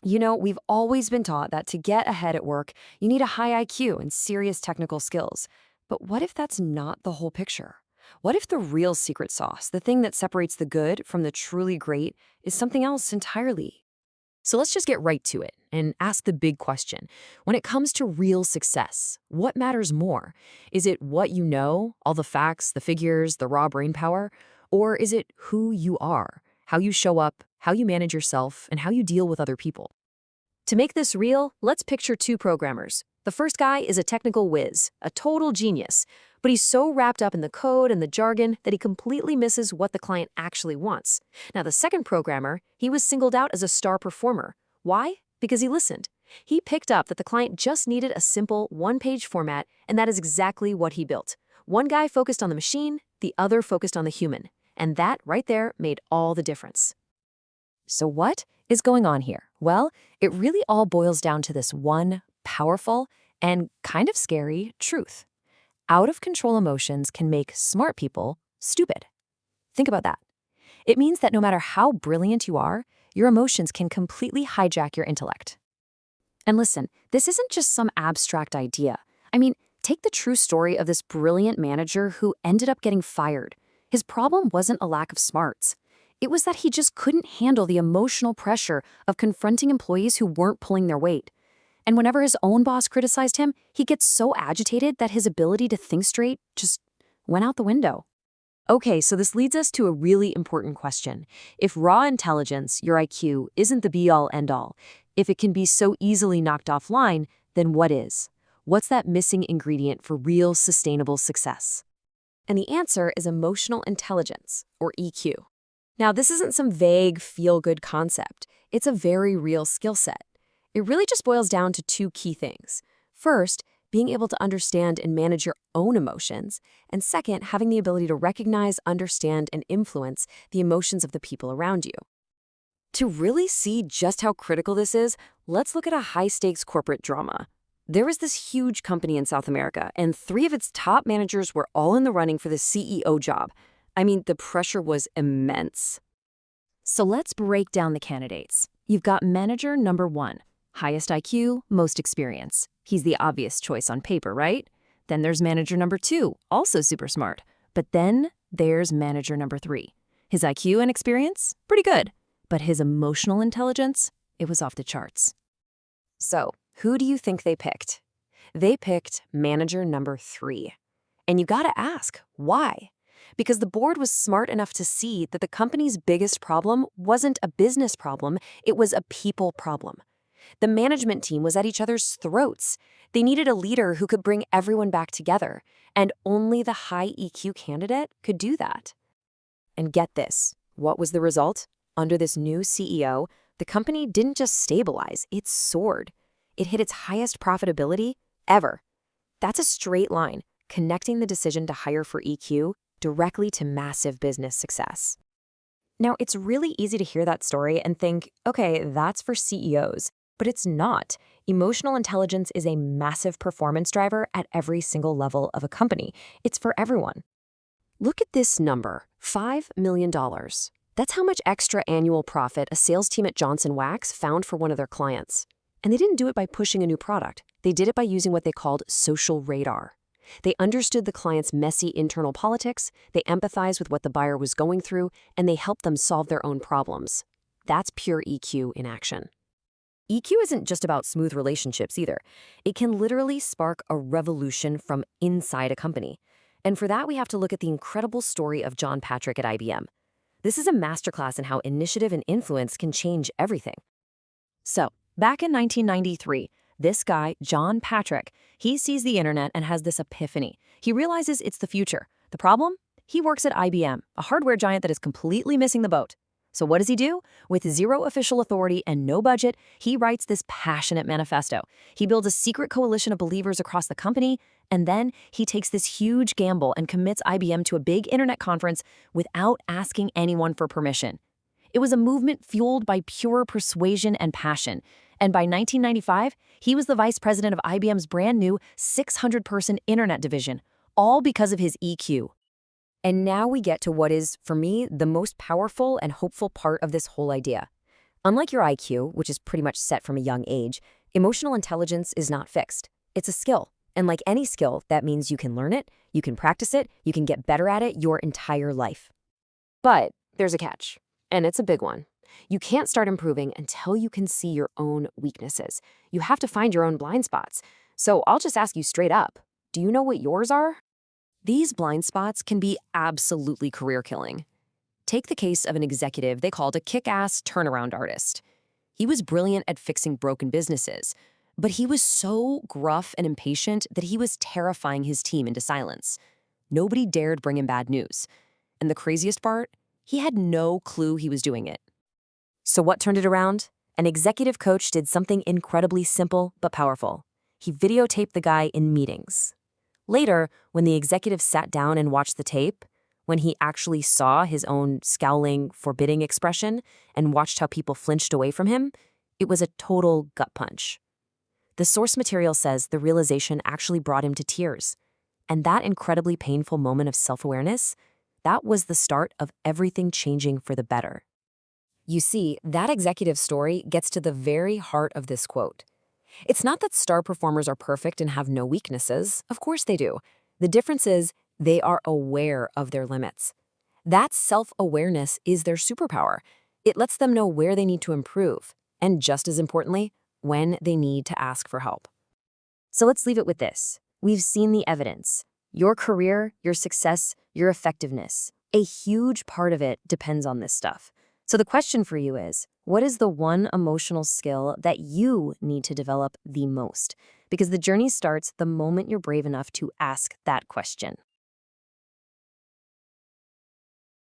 We've always been taught that to get ahead at work, you need a high IQ and serious technical skills. But what if that's not the whole picture? What if the real secret sauce, the thing that separates the good from the truly great, is something else entirely? So let's just get right to it and ask the big question. When it comes to real success, what matters more? Is it what you know, all the facts, the figures, the raw brain power? Or is it who you are, how you show up, how you manage yourself, and how you deal with other people? To make this real, let's picture two programmers. The first guy is a technical whiz, a total genius, but he's so wrapped up in the code and the jargon that he completely misses what the client actually wants. Now, the second programmer, he was singled out as a star performer. Why? Because he listened. He picked up that the client just needed a simple one-page format, and that is exactly what he built. One guy focused on the machine, the other focused on the human. And that right there made all the difference. So what is going on here? Well, it really all boils down to this one powerful and kind of scary truth. Out of control emotions can make smart people stupid. Think about that. It means that no matter how brilliant you are, your emotions can completely hijack your intellect. And listen, this isn't just some abstract idea. I mean, take the true story of this brilliant manager who ended up getting fired. His problem wasn't a lack of smarts. It was that he just couldn't handle the emotional pressure of confronting employees who weren't pulling their weight. And whenever his own boss criticized him, he gets so agitated that his ability to think straight just went out the window. Okay, so this leads us to a really important question. If raw intelligence, your IQ, isn't the be-all end-all, if it can be so easily knocked offline, then what is? What's that missing ingredient for real sustainable success? And the answer is emotional intelligence, or EQ. Now, this isn't some vague, feel-good concept. It's a very real skill set. It really just boils down to two key things. First, being able to understand and manage your own emotions. And second, having the ability to recognize, understand, and influence the emotions of the people around you. To really see just how critical this is, let's look at a high-stakes corporate drama. There was this huge company in South America, and 3 of its top managers were all in the running for the CEO job. I mean, the pressure was immense. So let's break down the candidates. You've got manager number 1, highest IQ, most experience. He's the obvious choice on paper, right? Then there's manager number 2, also super smart. But then there's manager number 3. His IQ and experience? Pretty good. But his emotional intelligence? It was off the charts. So, who do you think they picked? They picked manager number 3. And you gotta ask, why? Because the board was smart enough to see that the company's biggest problem wasn't a business problem, it was a people problem. The management team was at each other's throats. They needed a leader who could bring everyone back together, and only the high EQ candidate could do that. And get this, what was the result? Under this new CEO, the company didn't just stabilize, it soared. It hit its highest profitability ever. That's a straight line, connecting the decision to hire for EQ directly to massive business success. Now, it's really easy to hear that story and think, okay, that's for CEOs. But it's not. Emotional intelligence is a massive performance driver at every single level of a company. It's for everyone. Look at this number, $5 million. That's how much extra annual profit a sales team at Johnson Wax found for one of their clients. And they didn't do it by pushing a new product. They did it by using what they called social radar. They understood the client's messy internal politics, they empathized with what the buyer was going through, and they helped them solve their own problems. That's pure EQ in action. EQ isn't just about smooth relationships either. It can literally spark a revolution from inside a company. And for that, we have to look at the incredible story of John Patrick at IBM. This is a masterclass in how initiative and influence can change everything. So, back in 1993, this guy, John Patrick, he sees the internet and has this epiphany. He realizes it's the future. The problem? He works at IBM, a hardware giant that is completely missing the boat. So what does he do? With zero official authority and no budget, he writes this passionate manifesto. He builds a secret coalition of believers across the company, and then he takes this huge gamble and commits IBM to a big internet conference without asking anyone for permission. It was a movement fueled by pure persuasion and passion. And by 1995, he was the vice president of IBM's brand new 600-person internet division, all because of his EQ. And now we get to what is, for me, the most powerful and hopeful part of this whole idea. Unlike your IQ, which is pretty much set from a young age, emotional intelligence is not fixed. It's a skill. And like any skill, that means you can learn it, you can practice it, you can get better at it your entire life. But there's a catch, and it's a big one. You can't start improving until you can see your own weaknesses. You have to find your own blind spots. So I'll just ask you straight up, do you know what yours are? These blind spots can be absolutely career-killing. Take the case of an executive they called a kick-ass turnaround artist. He was brilliant at fixing broken businesses, but he was so gruff and impatient that he was terrifying his team into silence. Nobody dared bring him bad news. And the craziest part? He had no clue he was doing it. So what turned it around? An executive coach did something incredibly simple but powerful. He videotaped the guy in meetings. Later, when the executive sat down and watched the tape, when he actually saw his own scowling, forbidding expression and watched how people flinched away from him, it was a total gut punch. The source material says the realization actually brought him to tears. And that incredibly painful moment of self-awareness, that was the start of everything changing for the better. You see, that executive story gets to the very heart of this quote. It's not that star performers are perfect and have no weaknesses. Of course they do. The difference is they are aware of their limits. That self-awareness is their superpower. It lets them know where they need to improve, and just as importantly, when they need to ask for help. So let's leave it with this. We've seen the evidence. Your career, your success, your effectiveness. A huge part of it depends on this stuff. So the question for you is, what is the one emotional skill that you need to develop the most? Because the journey starts the moment you're brave enough to ask that question.